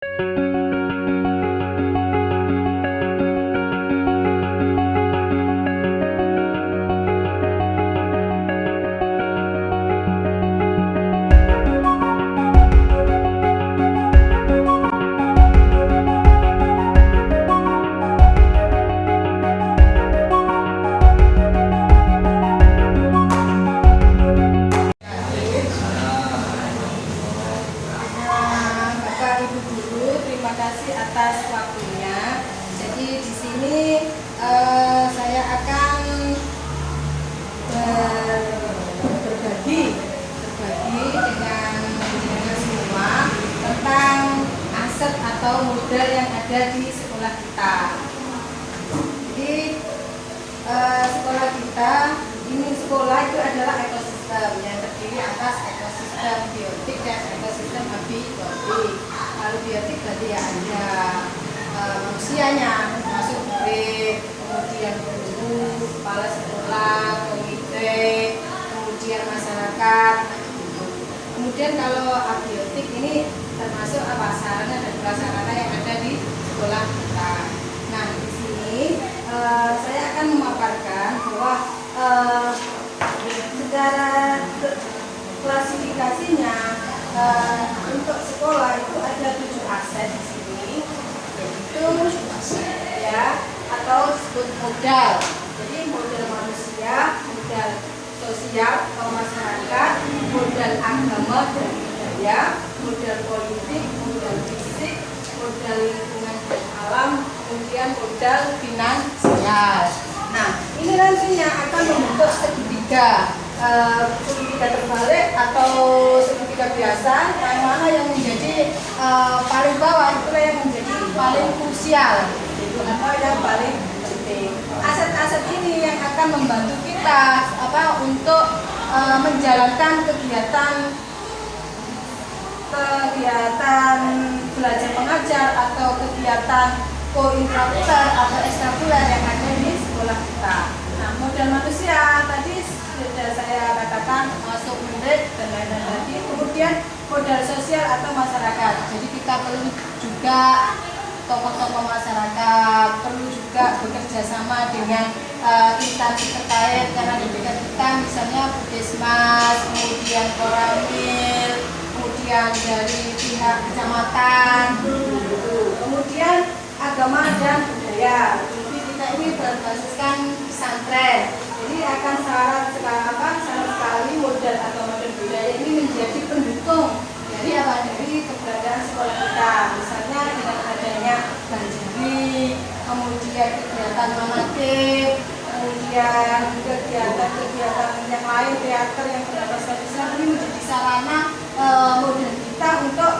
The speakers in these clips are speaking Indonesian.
Terima kasih atas waktunya. Jadi di sini saya akan berbagi dengan semua tentang aset atau modal yang ada di sekolah kita. Jadi sekolah kita ini itu adalah ekosistem yang terdiri atas ekosistem biotik dan ekosistem abiotik. Kalau biotik berarti ya ada manusianya, termasuk murid, kemudian guru, kepala sekolah, komite, kemudian masyarakat. Kemudian kalau abiotik ini termasuk sarana dan prasarana yang ada di sekolah kita. Nah, di sini saya akan memaparkan bahwa secara klasifikasinya untuk sekolah itu ada 7 aset di sini, yaitu ya atau disebut modal. Jadi modal manusia, modal sosial atau masyarakat, modal agama dan budaya, modal politik, modal fisik, modal lingkungan dan alam, kemudian modal finansial. Nah, ini nantinya akan membentuk segitiga terbalik atau segitiga biasa, yang mana yang menjadi paling bawah itulah yang menjadi paling krusial, atau yang paling penting. Aset-aset ini yang akan membantu kita untuk menjalankan kegiatan belajar mengajar atau kegiatan co-intrakuler atau ekstrakuler yang ada di sekolah kita. Nah, modal manusia tadi sudah saya katakan masuk murid dan lain-lain lagi. Kemudian modal sosial atau masyarakat. Jadi kita perlu juga tokoh-tokoh masyarakat, perlu juga bekerja sama dengan instansi terkait karena di dekat kita misalnya Puskesmas, kemudian Koramil, kemudian dari pihak kecamatan, kemudian agama dan budaya. Jadi kita ini berbasiskan pesantren. Jadi akan syarat sekali modal atau modal budaya ini menjadi pendukung dari keberadaan sekolah kita. Misalnya dengan adanya banjiri, kemudian kegiatan mamatik, kemudian kegiatan yang lain, teater yang berbasis Islam, ini menjadi sarana modal kita untuk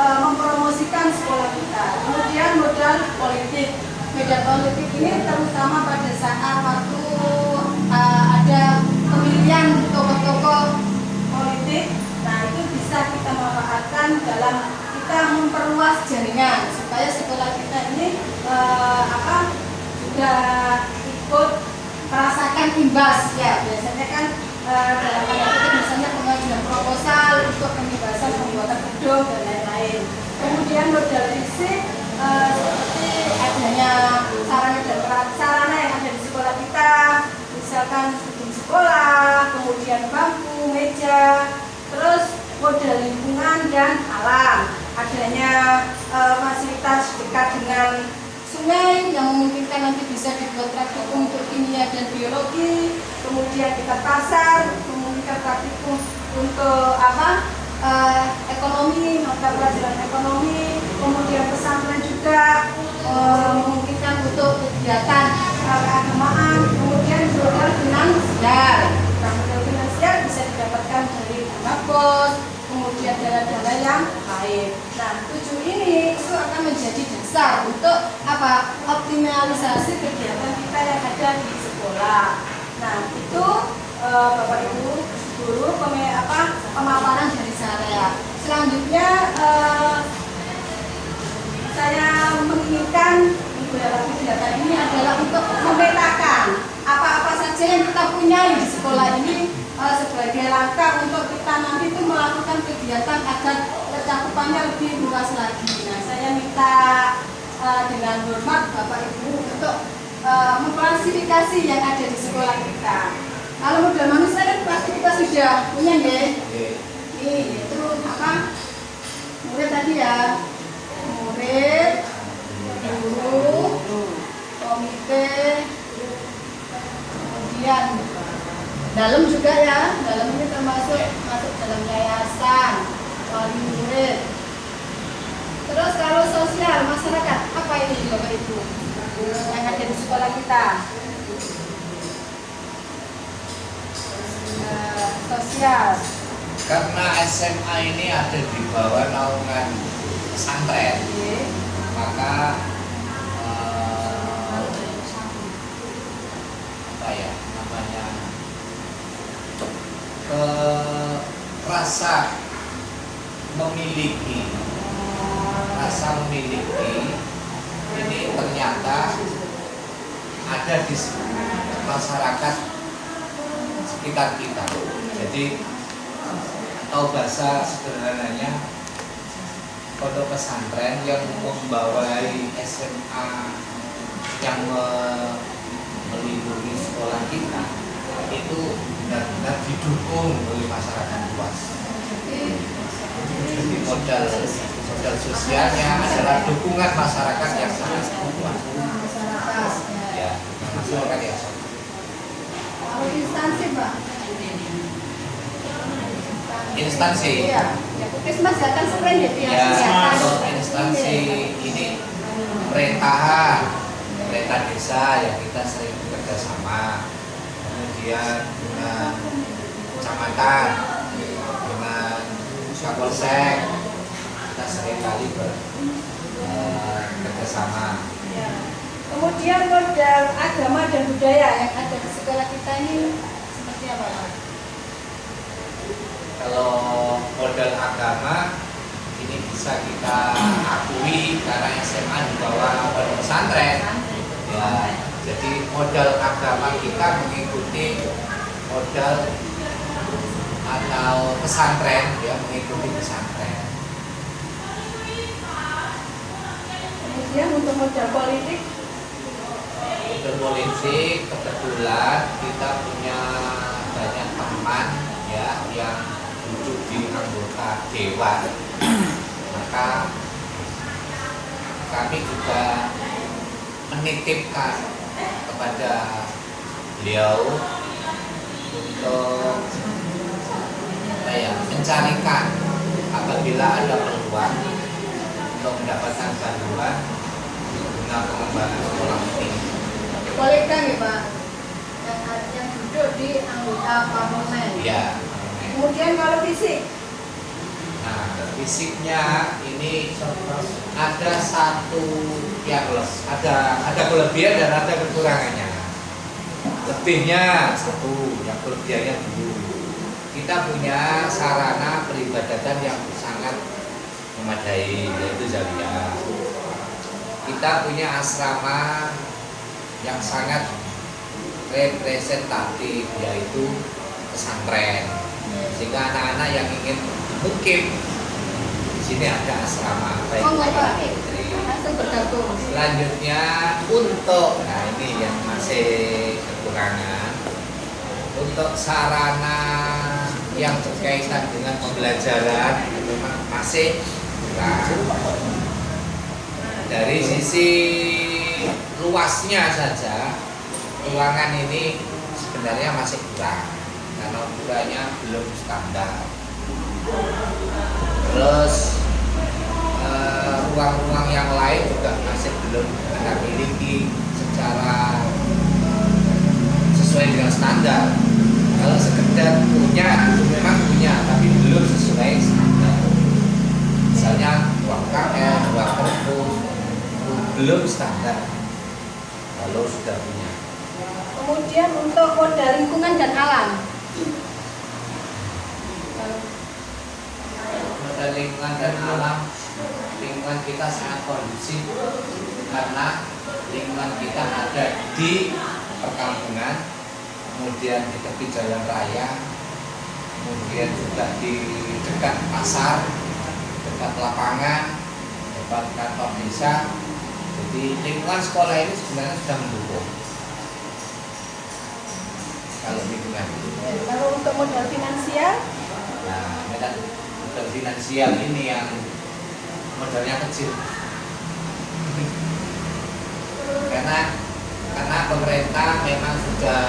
mempromosikan sekolah kita. Kemudian modal politik. Modal politik ini terutama pada saat waktu ada pemilihan tokoh-tokoh politik. Nah, itu bisa kita manfaatkan dalam kita memperluas jaringan supaya sekolah kita ini juga ikut merasakan imbas ya. Biasanya kan dalam politik misalnya pengajuan proposal untuk pembebasan pembuatan gedung dan lain-lain. Kemudian modal fisik seperti adanya sarana yang ada di sekolah kita, misalkan gedung sekolah, kemudian bangku, meja, terus modal lingkungan dan alam, adanya fasilitas dekat dengan sungai yang memungkinkan nanti bisa dibuat praktikum untuk kimia dan biologi, kemudian kita pasar, memungkinkan praktikum untuk ekonomi, mata pelajaran ekonomi, kemudian pesantren juga memungkinkan untuk kegiatan keagamaan, kemudian modal finansial. Nah, modal finansial bisa didapatkan dari dana bos, kemudian dana-dana yang lain. Nah, 7 ini itu akan menjadi dasar untuk optimalisasi kegiatan kita yang ada di sekolah. Nah, itu Bapak Ibu guru pemaparan dari saya. Selanjutnya saya menginginkan beberapa kegiatan ini adalah untuk memetakan apa-apa saja yang kita punya di sekolah ini sebagai langkah untuk kita nanti itu melakukan kegiatan agar cakupannya lebih luas lagi. Nah, saya minta dengan hormat Bapak Ibu untuk mengklasifikasi yang ada di sekolah kita. Kalau modal manusia kan pasti kita sudah punya ya. Ini itu apa? Murid tadi ya. Murid, guru, komite, kemudian dalam juga ya. Dalam ini termasuk masuk dalam yayasan, wali murid. Terus kalau sosial masyarakat, apa ini Bapak Ibu yang ada di sekolah kita? Sosial. Karena SMA ini ada di bawah naungan pesantren, maka apa ya namanya, rasa memiliki ini ternyata ada di masyarakat sekitar kita. Jadi atau bahasa sederhananya, pondok pesantren yang membawai SMA yang melindungi sekolah kita itu benar-benar didukung oleh masyarakat luas. Jadi modal sosialnya adalah dukungan masyarakat yang sangat kuat. Ya, masyarakat yang sangat. Kalau instansi, Pak? Instansi. Iya. Ya, Puskesmas ya kan sering ya. Ya, instansi ini pemerintahan, pemerintah desa yang kita sering bekerja sama. Kemudian dengan kecamatan, dengan Kapolsek, kita sering kali bekerja sama. Ya. Kemudian modal agama dan budaya yang ada di sekolah kita ini seperti apa, Pak? Kalau modal agama ini bisa kita akui karena SMA di bawah pondok pesantren. Ya, jadi modal agama kita mengikuti modal atau pesantren, ya, mengikuti pesantren. Kemudian untuk modal politik, kebetulan kita punya banyak teman ya yang duduk di anggota dewan, maka kami juga menitipkan kepada beliau untuk mencarikan apabila ada peluang untuk mendapatkan bantuan guna pengembangan sekolah ini. boleh kan ya Pak? Yang duduk di anggota parlemen. Ya. Kemudian kalau fisik, Nah, fisiknya ini ada satu yang ada kelebihan dan ada kekurangannya. Lebihnya satu, yang kelebihannya dulu. Kita punya sarana peribadatan yang sangat memadai, yaitu Zawiyah. Kita punya asrama yang sangat representatif, yaitu pesantren. Sehingga anak-anak yang ingin mukim di sini ada asrama baik putri. langsung bergabung. Selanjutnya untuk, nah ini yang masih kekurangan, untuk sarana yang berkaitan dengan pembelajaran memang masih kurang. Dari sisi luasnya saja ruangan ini sebenarnya masih kurang karena ukurannya belum standar. Terus ruang-ruang yang lain juga masih belum kita miliki secara sesuai dengan standar. Kalau sekedar punya, itu memang punya, tapi belum sesuai standar. Misalnya ruang KL, ruang perpus, belum standar. Kalau sudah punya. Kemudian untuk modal lingkungan dan alam. Modal lingkungan dan alam, lingkungan kita sangat kondusif karena lingkungan kita ada di perkampungan, kemudian di tepi jalan raya, kemudian juga di dekat pasar, hebat lapangan, hebat kantor desa. Jadi lingkungan sekolah ini sebenarnya sudah mendukung. Kalau lingkungan itu. Kalau untuk modal finansial, Nah, modal finansial ini yang modalnya kecil. karena pemerintah memang sudah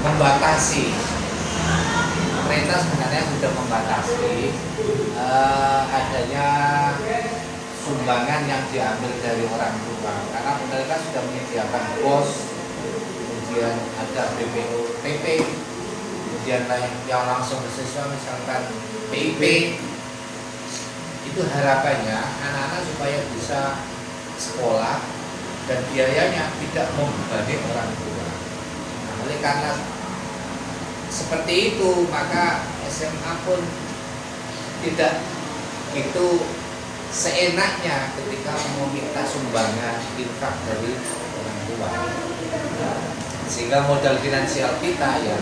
membatasi. Pemerintah sebenarnya sudah membatasi adanya sumbangan yang diambil dari orang tua, karena pemerintah sudah menyediakan BOS, kemudian ada BPOPP, kemudian yang langsung ke siswa misalkan PIP. Itu harapannya anak-anak supaya bisa sekolah dan biayanya tidak membebani orang tua. Nah, oleh karena seperti itu, maka SMA pun tidak itu seenaknya ketika meminta sumbangan infak dari orang tua. Sehingga modal finansial kita ya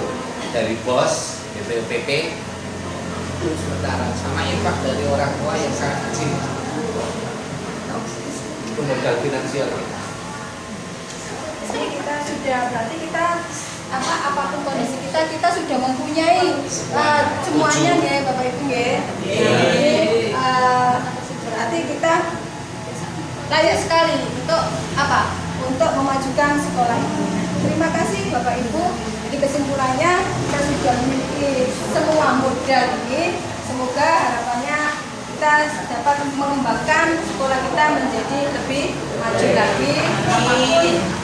dari BOS, BPOPP itu sementara, sama infak dari orang tua yang sangat kecil. Itu modal finansial kita. jadi kita sudah, berarti kita apapun kondisi kita sudah mempunyai semuanya ya Bapak Ibu ya. Jadi berarti kita layak sekali untuk apa? Untuk memajukan sekolah ini. Terima kasih Bapak Ibu. Jadi kesimpulannya kita sudah memiliki semua modal ini. Semoga harapannya kita dapat mengembangkan sekolah kita menjadi lebih maju lagi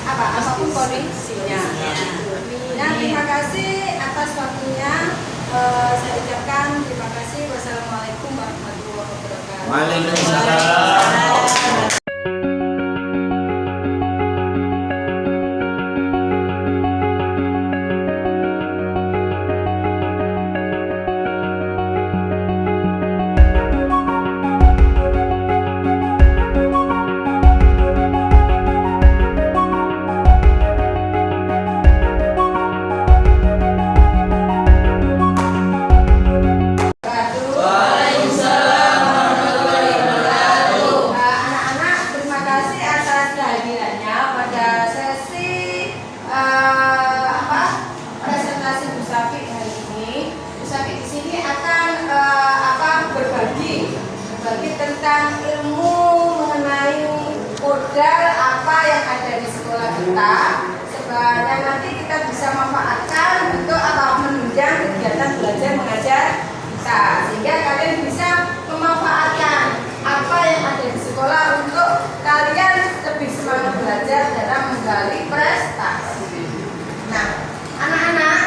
apapun kondisinya. Nah, terima kasih atas waktunya. Saya ucapkan terima kasih. Wassalamualaikum warahmatullahi wabarakatuh. Waalaikumsalam. Anak-anak, terima kasih atas kehadirannya pada sesi presentasi Bu Safi hari ini. Bu Safi di sini akan berbagi tentang ilmu mengenai modal apa yang ada di sekolah kita, yang nanti kita bisa manfaatkan untuk menunjang kegiatan belajar mengajar kita, sehingga kalian bisa memanfaatkan apa yang ada di sekolah untuk kalian lebih semangat belajar dalam menggali prestasi. Nah, anak-anak,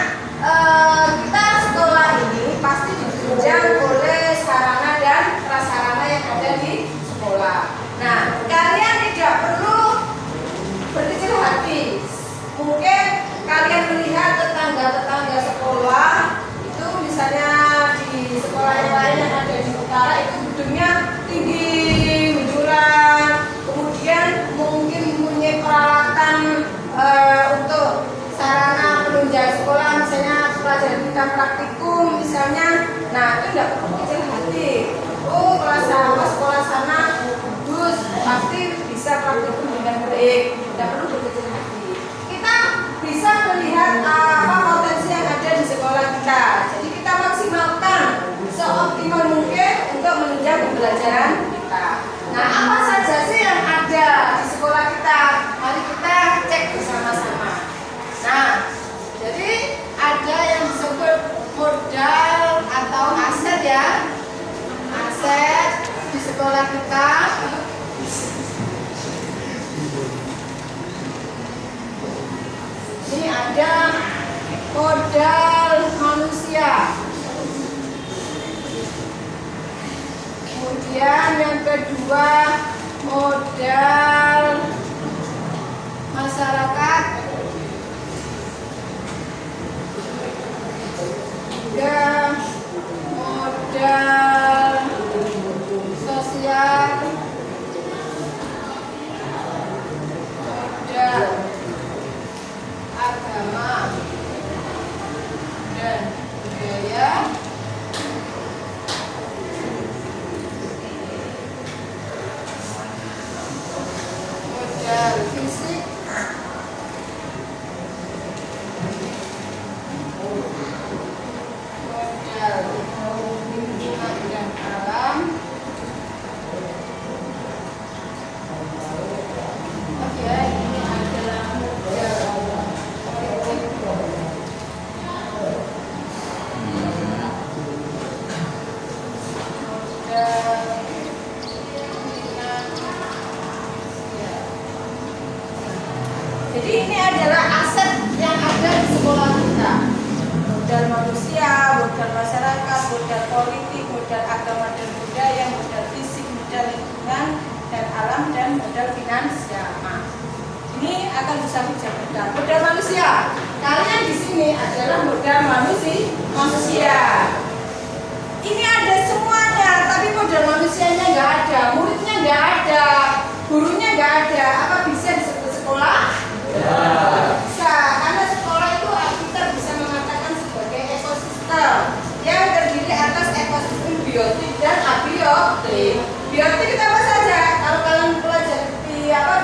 kita sekolah ini pasti ditunjang oleh sarana dan prasarana yang ada di sekolah. Nah, kalian tidak perlu berkecil hati. Mungkin kalian melihat tetangga-tetangga sekolah itu, misalnya di sekolah yang lain yang ada di utara itu gedungnya tinggi, menjulang, kemudian mungkin mempunyai peralatan untuk sarana penunjang sekolah, misalnya pelajaran kita praktikum misalnya. Nah, itu tidak perlu kecil hati. Oh, sekolah sana bagus, pasti bisa praktikum dengan baik. Tidak perlu berkecil hati. Kita bisa melihat potensi yang ada di sekolah kita. Jadi kita maksimalkan seoptimal mungkin untuk menunjang pembelajaran kita. Nah, apa saja sih yang ada di sekolah kita? Mari kita cek bersama-sama. Nah, jadi ada yang disebut modal atau aset ya. Aset di sekolah kita. Ini ada modal manusia. Kemudian yang kedua, modal masyarakat. Tiga, modal sosial. Modal agama dan budaya. modal fisik, modal lingkungan dan alam, oke, ini adalah modal politik, jadi ini adalah aset yang ada di sekolah kita. Modal manusia, modal masyarakat, modal politik, modal agama dan budaya, modal fisik, modal lingkungan dan alam, dan modal finansial. Nah, ini akan bisa dijabarkan. Modal manusia, kalian di sini adalah modal manusia. Ini ada semuanya, tapi modal manusianya nggak ada, muridnya nggak ada, gurunya nggak ada. Apa bisa disebut sekolah? Bisa, karena sekolah itu kita bisa mengatakan sebagai ekosistem yang terdiri atas ekosistem biotik dan abiotik. Biotik itu apa saja? Kalau kalian pelajari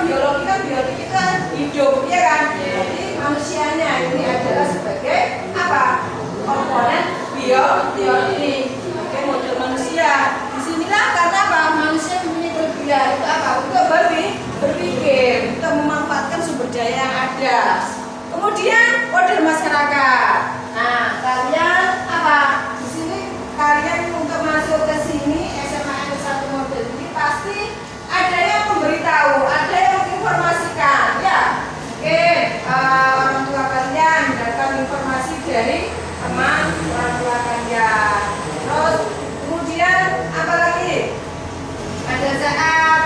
biologi kan biotik itu kan hidup, ya kan? Jadi manusianya ini adalah sebagai apa? Komponen biotik. Oke, model manusia. Disinilah karena apa? Manusia mempunyai kelebihan itu apa? Untuk berpikir, untuk memanfaatkan sumber daya yang ada. Kemudian model masyarakat. Nah, kalian apa? Di sini kalian untuk masuk ke sini SMA Negeri 1 model ini pasti ada yang memberitahu, ada yang menginformasikan, ya. Oke, orang tua kalian mendapatkan informasi dari teman orang tua kalian. Terus kemudian apa lagi? Pada saat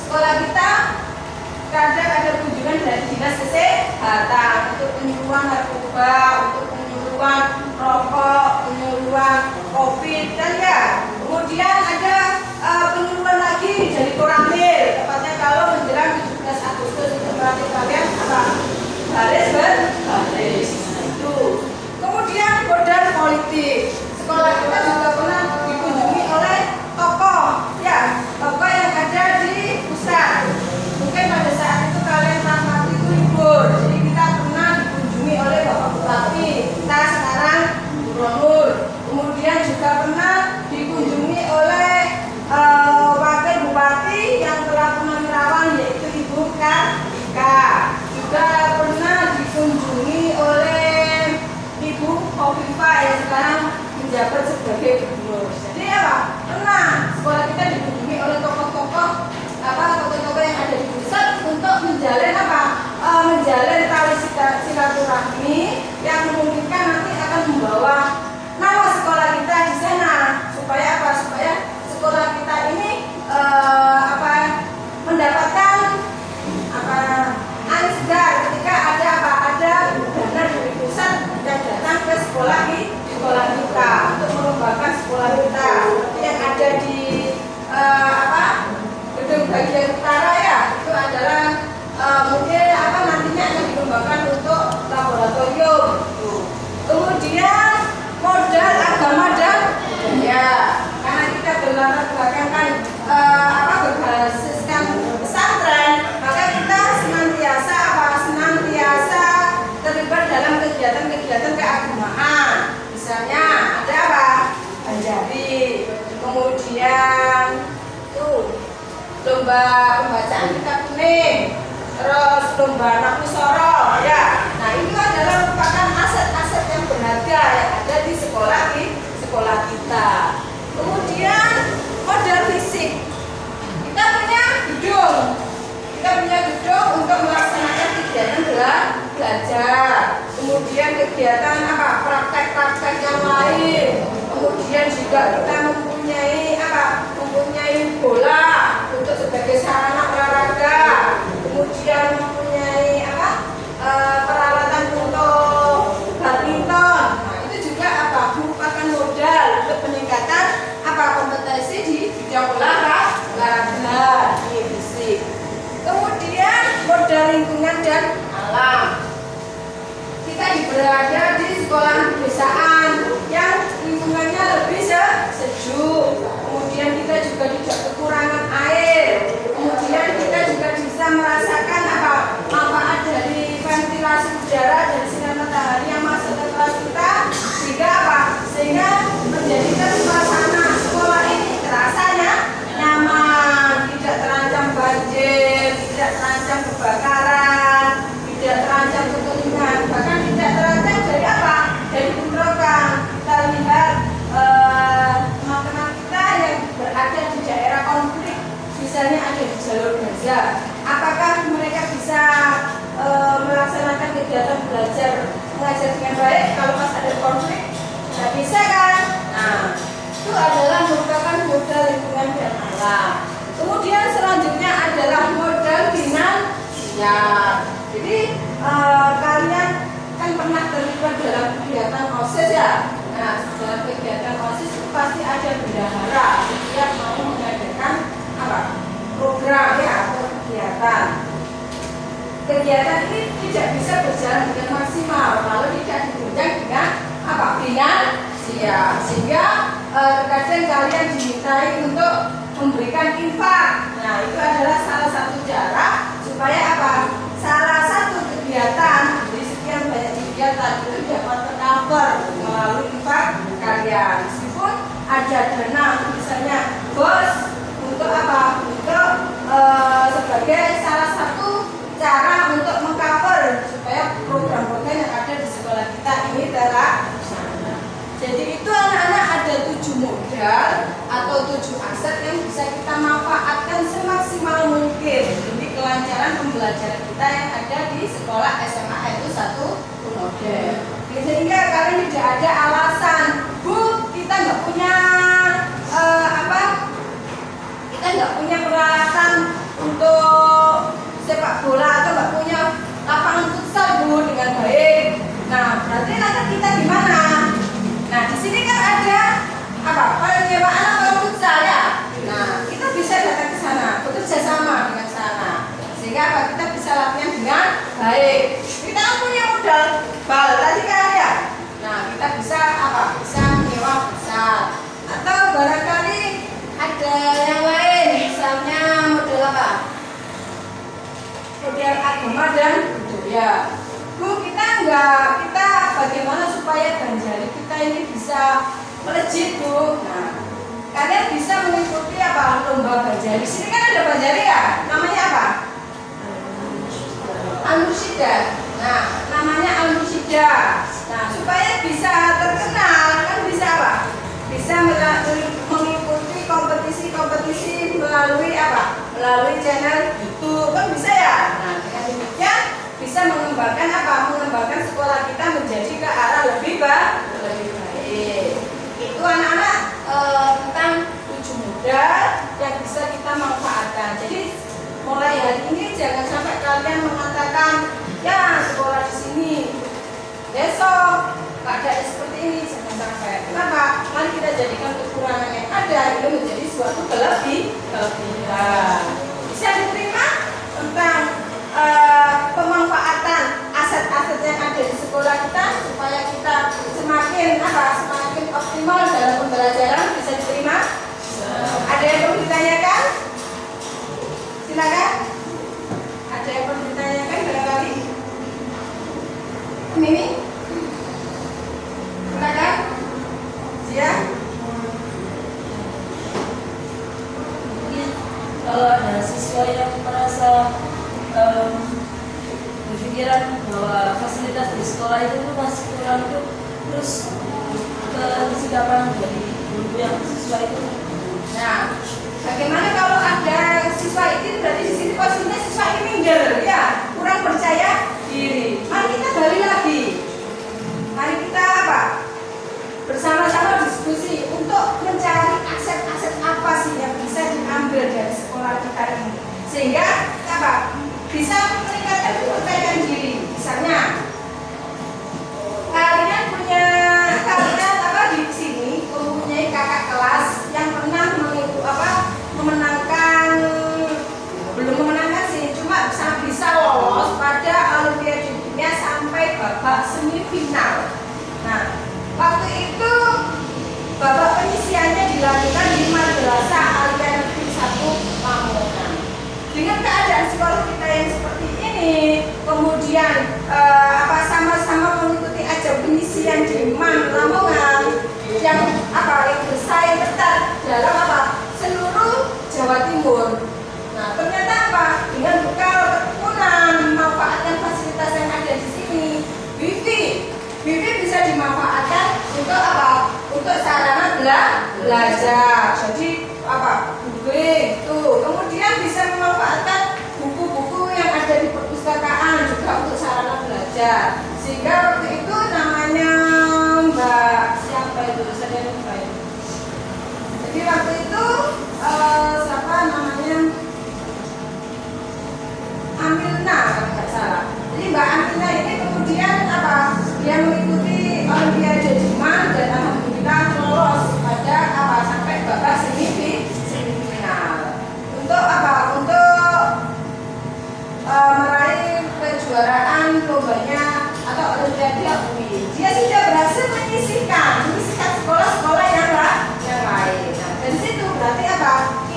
sekolah kita kadang ada kunjungan dari dinas kesehatan untuk penyuluhan narkoba, untuk penyuluhan rokok, penyuluhan COVID, dan ya. Kemudian ada penyuluhan lagi dari Koramil, tepatnya kalau menjelang 17 Agustus itu berarti kalian apa? Baris itu. Kemudian modal politik. Sekolah kita juga pernah dikunjungi oleh tokoh, ya, tokoh yang ada di pusat. Mungkin pada saat itu kalian rapat itu libur, jadi kita pernah dikunjungi oleh Bapak Bupati. Kita sekarang gubernur. Kemudian juga pernah dikunjungi oleh wakil bupati yang telah pernah merawat, yaitu Ibu Kartika. Juga pernah dikunjungi oleh Ibu Khofifah yang sekarang menjabat sebagai gubernur. Jadi apa? Pernah sekolah kita dikunjungi oleh tokoh-tokoh yang ada di pusat untuk menjalin apa? Menjalin tali silaturahmi yang memungkinkan nanti akan membawa nama sekolah kita di sana, supaya apa? Supaya sekolah kita ini mendapatkan angin segar ketika ada dana dari pusat yang datang ke sekolah kita untuk mengembangkan sekolah kita. Seperti yang ada di gedung bagian utara, ya, itu adalah mungkin nantinya akan dikembangkan untuk laboratorium. Kemudian modal agama dan budaya, karena kita berlatar belakangkan berbasiskan pesantren, maka kita senantiasa terlibat dalam kegiatan-kegiatan keagamaan. Misalnya ada apa? Banjari, kemudian lomba pembacaan kitab kuning, terus lomba nakusoro, ya. Nah, itu adalah merupakan aset-aset yang berharga yang ada di sekolah kita. Kemudian modal fisik, kita punya gedung untuk melaksanakan kegiatan belajar. Kemudian kegiatan praktek-praktek yang lain. Kemudian juga kita mempunyai bola untuk sebagai sarana olahraga. Kemudian mempunyai peralatan untuk badminton. Nah, itu juga merupakan modal untuk peningkatan kompetensi di bidang olahraga fisik. Kemudian modal lingkungan dan alam. Kita berada di sekolah pedesaan yang lingkungannya lebih sejuk. Kemudian kita juga tidak kekurangan air. Kemudian kita juga belajar mengajar dengan baik kalau pas ada konflik nggak bisa kan? Nah, itu adalah merupakan modal lingkungan dan alam. Kemudian selanjutnya adalah modal finansial. Jadi kalian kan pernah terlibat dalam kegiatan OSIS ya. Nah, dalam kegiatan OSIS itu pasti ada bendahara setiap mau mengadakan apa? Program ya atau kegiatan. Kegiatan ini tidak bisa berjalan dengan maksimal kalau tidak ditunjang dengan apa? Finansial. Sehingga terkadang kalian dimintai untuk memberikan infak. Nah, itu adalah salah satu cara supaya apa? Salah satu kegiatan dari sekian banyak kegiatan itu dapat tercover melalui infak kalian. Meskipun ada dana misalnya bos untuk apa? Untuk sebagai salah satu cara untuk mengcover supaya program-program yang ada di sekolah kita ini terlaksana. Jadi itu anak-anak ada 7 modal atau 7 aset yang bisa kita manfaatkan semaksimal mungkin demi kelancaran pembelajaran kita yang ada di sekolah SMA itu 1 model. Sehingga kalian tidak ada alasan, Bu, kita nggak punya kita nggak punya peralatan untuk sepak bola atau nggak punya lapangan futsal, Bu, dengan baik. Nah, berarti nanti kita di mana? Nah, di sini kan ada apa? Penyewaan lapangan futsal ya. Nah, kita bisa datang ke sana, bekerja sama dengan sana. Sehingga apa? Kita bisa latihan dengan baik. Kita kan punya modal bal tadi kan ya. Nah, kita bisa apa? Bisa menyewa futsal. Atau barangkali ada yang lain, misalnya modal apa? Modal agama dan budaya. Bu, kita bagaimana supaya Banjari kita ini bisa melejit, Bu? Nah, kalian bisa mengikuti apa? Lomba Banjari. Sini kan ada Banjari ya? Namanya apa? Anusida. Nah, namanya Anusida. Nah, supaya bisa terkenal kan bisa apa? Bisa mengikuti kompetisi melalui apa? Melalui channel YouTube kan bisa ya? Nah, dengan demikian bisa mengembangkan apa? Mengembangkan sekolah kita menjadi ke arah lebih baik. Itu anak-anak tentang 7 modal yang bisa kita manfaatkan. Jadi mulai hari ini jangan sampai kalian mengatakan ya sekolah di sini besok keadaan seperti ini, jangan sampai. Kenapa? Mari kita jadikan kekurangan yang ada itu menjadi suatu kelebihan. Bisa diterima tentang pemanfaatan aset-aset yang ada di sekolah kita supaya kita semakin optimal dalam pembelajaran. Bisa diterima? Ada yang perlu ditanyakan? Silakan. Ada yang perlu ditanyakan barangkali? Mimi? Silakan. Siap. Mungkin kalau ada siswa yang merasa berpikiran bahwa fasilitas di sekolah itu masih kurang itu, terus kesikapan dari guru yang siswa itu. Nah, bagaimana kalau ada siswa itu berarti di sini posisinya siswa ini minder ya, kurang percaya diri. Mari kita balik lagi. Mari kita apa? Bersama-sama diskusi untuk mencari aset-aset apa sih yang bisa diambil dari sekolah kita ini, sehingga apa? Bisa meningkatkan kepercayaan diri. Misalnya, kalian di sini mempunyai kakak kelas yang pernah belum memenangkan sih, cuma bisa lolos pada Olimpiade Dunia sampai babak semifinal. Nah, waktu itu babak penyisiannya dilakukan di Madrasah Aliyah Negeri 1 Lamongan. Dengan keadaan sekolah kita yang seperti ini, kemudian sama-sama mengikuti ajang penyisian di Lamongan yang bersaing ketat dalam seluruh Jawa Timur. Nah, ternyata dengan bekal ketekunan memanfaatkan fasilitas yang ada di sini, wifi bisa dimanfaatkan untuk untuk sarana belajar. Jadi googling tuh, kemudian bisa memanfaatkan buku-buku yang ada di perpustakaan juga untuk sarana belajar.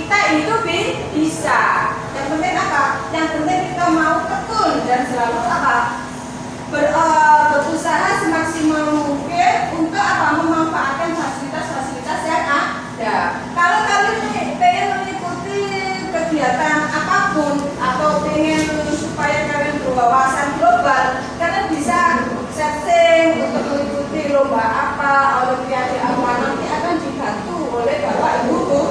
kita itu bisa. Yang penting apa? Yang penting kita mau tekun dan selalu apa? Berusaha semaksimal mungkin untuk apa? Memanfaatkan fasilitas-fasilitas yang ada. Kalau kalian pengen mengikuti kegiatan apapun atau pengen supaya kalian berwawasan global, kalian bisa searching untuk mengikuti lomba apa, olimpiade apa, nanti akan dibantu oleh Bapak Ibu guru.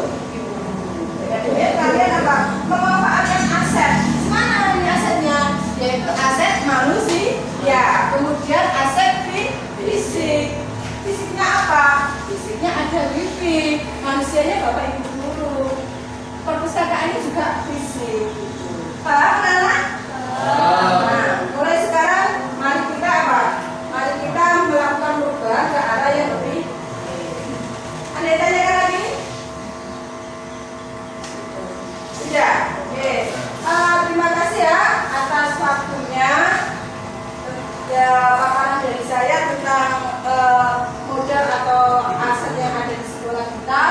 Jadi kalian apa? Memanfaatkan aset. Mana ini asetnya? Yaitu aset manusia. Kemudian aset fisik. Fisiknya apa? Fisiknya ada wifi. Manusianya Bapak Ibu guru. Perpustakaannya juga fisik. Paham, anak? Nah, mulai sekarang mari kita apa? Mari kita melakukan perubahan ke arah yang lebih. Ada yang tanyakan lagi? Sudah. Oke. Terima kasih ya atas waktunya. Ya, paparan dari saya tentang modal atau aset yang ada di sekolah kita.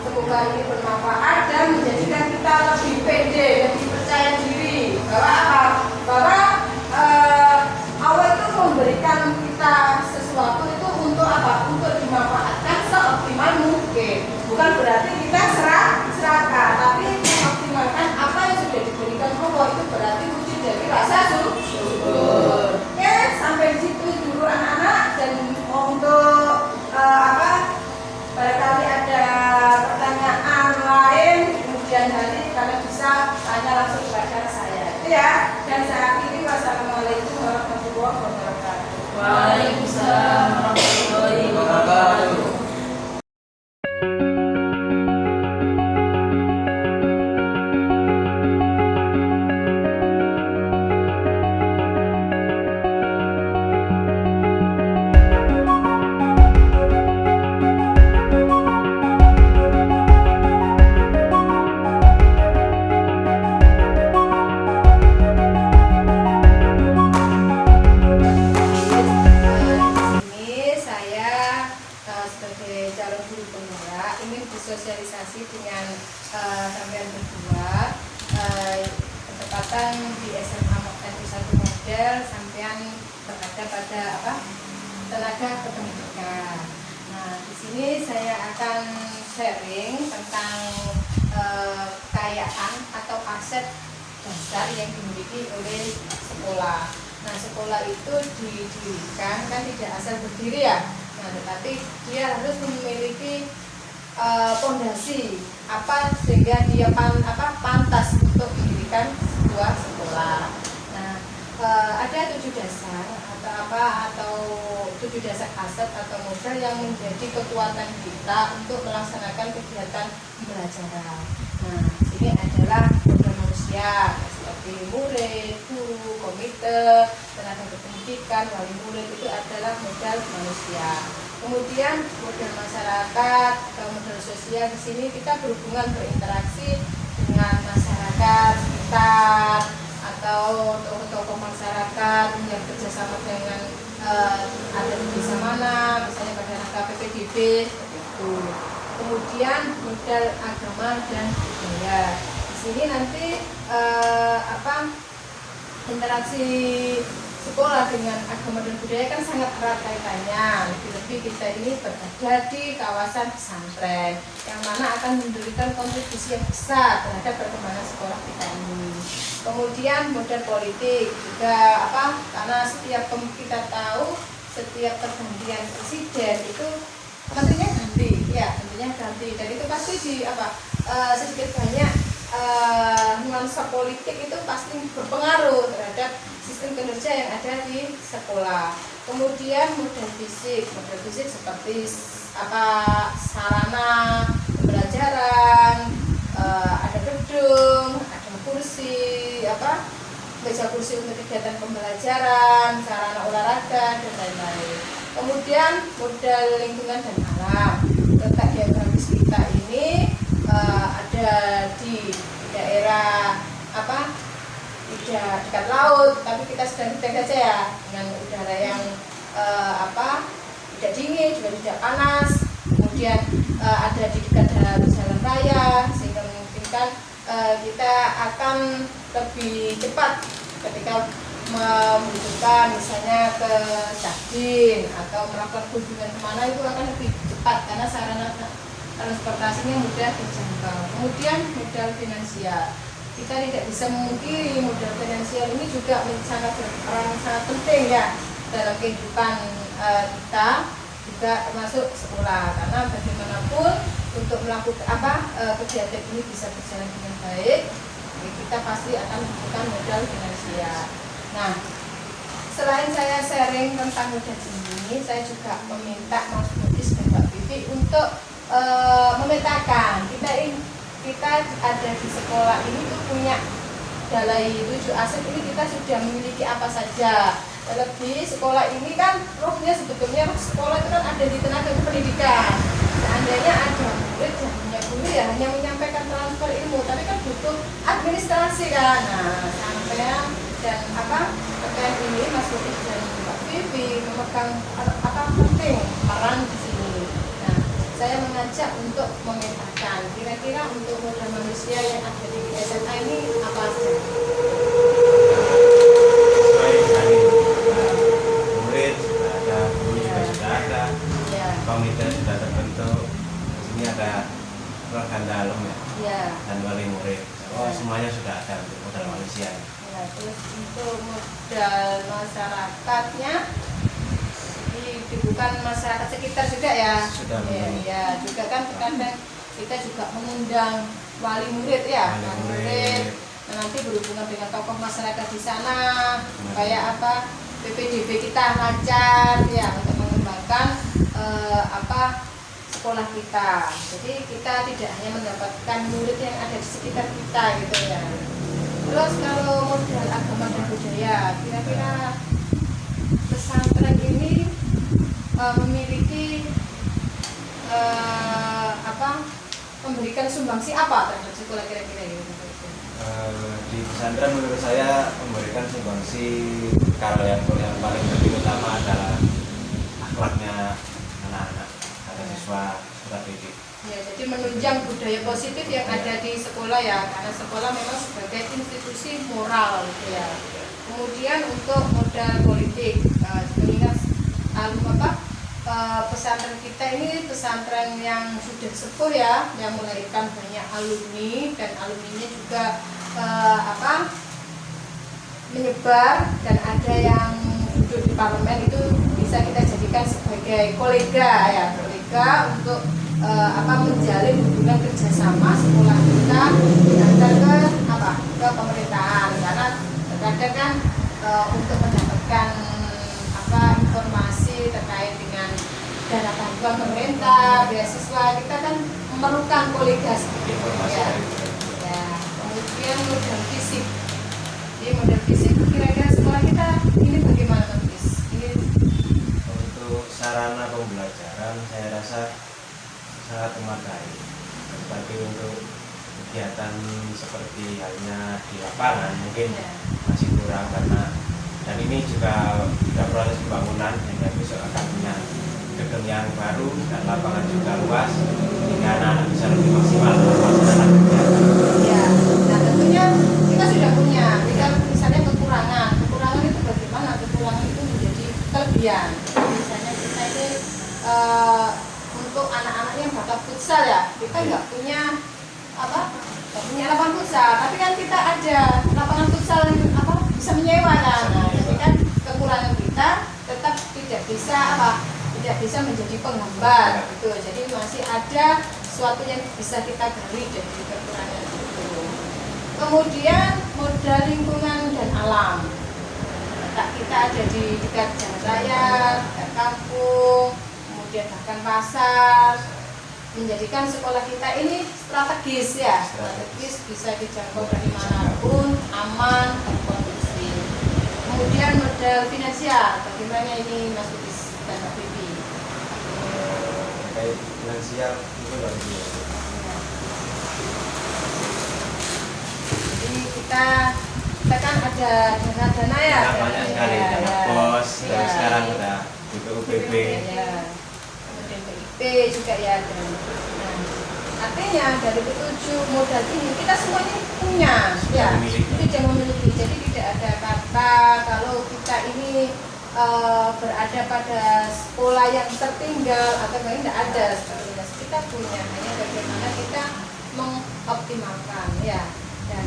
Semoga ini bermanfaat dan menjadikan kita lebih pede, lebih percaya diri. Bahwa apa? Bahwa Allah itu memberikan kita sesuatu itu untuk apa? Untuk dimanfaatkan seoptimal mungkin. Bukan berarti kita serakah, tapi mengoptimalkan apa yang sudah diberikan Allah itu berarti wujud dari rasa syukur. Oke, sampai di situ dulu anak-anak, dan untuk barangkali ada pertanyaan lain kemudian hari kalian bisa tanya langsung kepada saya. Itu ya. Dan saat ini wassalamualaikum warahmatullahi wabarakatuh. Waalaikumsalam warahmatullahi wabarakatuh. Sosialisasi dengan sampean berdua ketepatan di SMA NU 1 Model sampean berada pada apa? Tenaga kependidikan. Nah, di sini saya akan sharing tentang kekayaan atau aset dasar yang dimiliki oleh sekolah. Nah, sekolah itu didirikan kan tidak asal berdiri ya. Nah, tetapi dia harus memiliki pondasi apa sehingga dia pantas untuk mendirikan sebuah sekolah. Nah, ada 7 dasar atau 7 dasar aset atau modal yang menjadi kekuatan kita untuk melaksanakan kegiatan pembelajaran. Nah, ini adalah modal manusia seperti murid, guru, komite, tenaga kependidikan, wali murid, itu adalah modal manusia. Kemudian modal masyarakat, modal sosial, di sini kita berhubungan berinteraksi dengan masyarakat sekitar atau tokoh-tokoh masyarakat yang kerjasama dengan ada di desa mana, misalnya pada KPPDB seperti itu. Kemudian modal agama dan budaya. Di sini nanti interaksi sekolah dengan agama dan budaya kan sangat erat kaitannya. Lebih-lebih kita ini berada di kawasan pesantren yang mana akan memberikan kontribusi yang besar terhadap perkembangan sekolah kita ini. Kemudian modal politik juga karena setiap kita tahu setiap pergantian presiden itu menterinya ganti, ya menterinya ganti, dan itu pasti sedikit banyak nuansa politik itu pasti berpengaruh terhadap sistem kinerja yang ada di sekolah. Kemudian modal fisik seperti sarana pembelajaran, ada gedung, ada kursi, meja kursi untuk kegiatan pembelajaran, sarana olahraga dan lain-lain. Kemudian modal lingkungan dan alam. Letak geografis kita ini ada di daerah tidak dekat laut, tapi kita sedang dekat saja ya dengan udara yang tidak dingin juga tidak panas. Kemudian ada di dekat jalan raya sehingga memungkinkan kita akan lebih cepat ketika membutuhkan misalnya ke Cakdin atau melakukan kunjungan kemana, itu akan lebih cepat karena sarana transportasinya mudah terjangkau. Kemudian modal finansial, kita tidak bisa memungkiri modal finansial ini juga sangat berperan sangat penting ya dalam kehidupan kita, juga termasuk sekolah, karena bagaimanapun untuk melakukan kegiatan ini bisa berjalan dengan baik, kita pasti akan membutuhkan modal finansial. Nah, selain saya sharing tentang modal ini, saya juga meminta Mas Budis dan Mbak Vivi untuk memetakan kita ada di sekolah ini tuh punya Dalai 7 aset ini, kita sudah memiliki apa saja. Terlebih sekolah ini kan rohnya sebetulnya sekolah itu kan ada di tenaga pendidikan. Seandainya ada murid yang punya guru ya hanya menyampaikan transfer ilmu, tapi kan butuh administrasi kan. Nah, sampai dan terkait ini Mas Budis dan Mbak Vivi memegang penting peran di sini. Nah, saya mengajak untuk memetakan kira-kira untuk modal manusia yang ada di SMA ini apa saja. Murid sudah ada, guru juga sudah ada, komite sudah terbentuk. Di sini ada rekan dalam dan wali murid. Semuanya sudah ada untuk modal manusia. Ya, terus untuk modal masyarakatnya bukan masyarakat sekitar juga ya. Sudah ya, juga kan terkadang kita juga mengundang wali murid ya, wali murid. Nah, nanti berhubungan dengan tokoh masyarakat di sana, kayak PPDB kita lancar ya untuk mengembangkan sekolah kita. Jadi kita tidak hanya mendapatkan murid yang ada di sekitar kita gitu ya. Terus kalau modal agama dan budaya, kira-kira pesantren ini memiliki memberikan sumbangsi apa terhadap sekolah kira-kira gitu? Di pesantren menurut saya memberikan sumbangsi kalau yang paling penting utama adalah akhlaknya anak-anak atau siswa didik. Ya, jadi menunjang budaya positif yang ada di sekolah ya, karena sekolah memang sebagai institusi moral gitu ya. Kemudian untuk modal politik, ingat pesantren kita ini pesantren yang sudah sepuh ya, yang melahirkan banyak alumni dan alumninya juga menyebar dan ada yang duduk di parlemen, itu bisa kita jadikan sebagai kolega ya, kolega untuk menjalin hubungan kerjasama sekolah kita diantar ke pemerintahan, karena terkadang kan untuk mendapatkan informasi terkait dengan dana bantuan pemerintah, beasiswa, kita kan memerlukan kolega seperti itu ya. Kemudian modal fisik. Jadi modal fisik kira-kira sekolah kita ini bagaimana Mas? Untuk sarana pembelajaran saya rasa sangat memadai, tetapi untuk kegiatan seperti halnya di lapangan mungkin masih kurang, karena dan ini juga proses pembangunan sehingga besok akan punya gedung yang baru dan lapangan juga luas sehingga anak-anak bisa lebih maksimal melaksanakan kegiatan. Ya, nah tentunya kita sudah punya. Misalnya kekurangan itu bagaimana? Kekurangan itu menjadi kelebihan. Misalnya kita ini untuk anak-anak yang bakat futsal ya, kita nggak punya lapangan futsal, tapi kan kita ada lapangan futsal yang bisa menyewa kan. Nah, jadi kan kekurangan kita tetap tidak bisa menjadi penghambat gitu. Jadi masih ada sesuatu yang bisa kita gali dari kekurangan itu. Kemudian modal lingkungan dan alam. Kita ada di dekat jalan raya, dekat kampung, kemudian bahkan pasar, menjadikan sekolah kita ini strategis ya, strategis bisa dijangkau dari manapun, aman, dan kondusif. Kemudian modal finansial, bagaimana ini Mas Budis dan Mbak Vivi? Terkait finansial itu luar biasa. Jadi kita kan ada dana-dana ya, Banyak sekali, dana pos, terus sekarang udah BPUPB. kemudian BIP juga ya. Nah, Artinya dari ketujuh modal ini kita semuanya punya, ya, tidak memiliki. Jadi tidak ada kata kalau kita ini berada pada sekolah yang tertinggal atau tidak ada seperti itu. Kita punya, hanya bagaimana kita mengoptimalkan, ya. Dan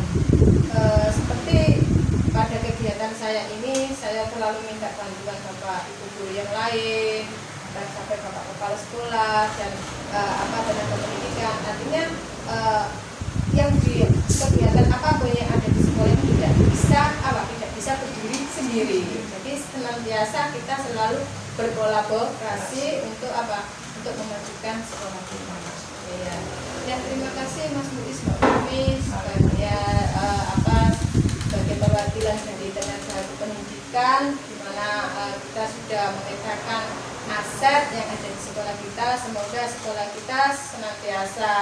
seperti pada kegiatan saya ini, saya selalu minta bantuan Bapak Ibu guru yang lain, dan sampai Bapak Kepala Sekolah dan tenaga pendidikan. Artinya yang di kegiatan apapun yang ada di sekolah ini tidak bisa berdiri sendiri. Jadi senantiasa kita selalu berkolaborasi untuk untuk memajukan sekolah kita. Ya, terima kasih Mas Muiz, Mbak Fahmi sebagai sebagai perwakilan dari tenaga pendidikan, di mana kita sudah memetakan aset yang ada di sekolah kita. Semoga sekolah kita senantiasa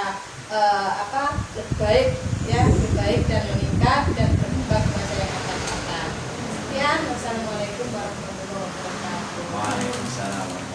lebih baik dan meningkat dan berkembang ke masa yang akan datang. Sekian, wassalamualaikum warahmatullahi wabarakatuh. Waalaikumsalam.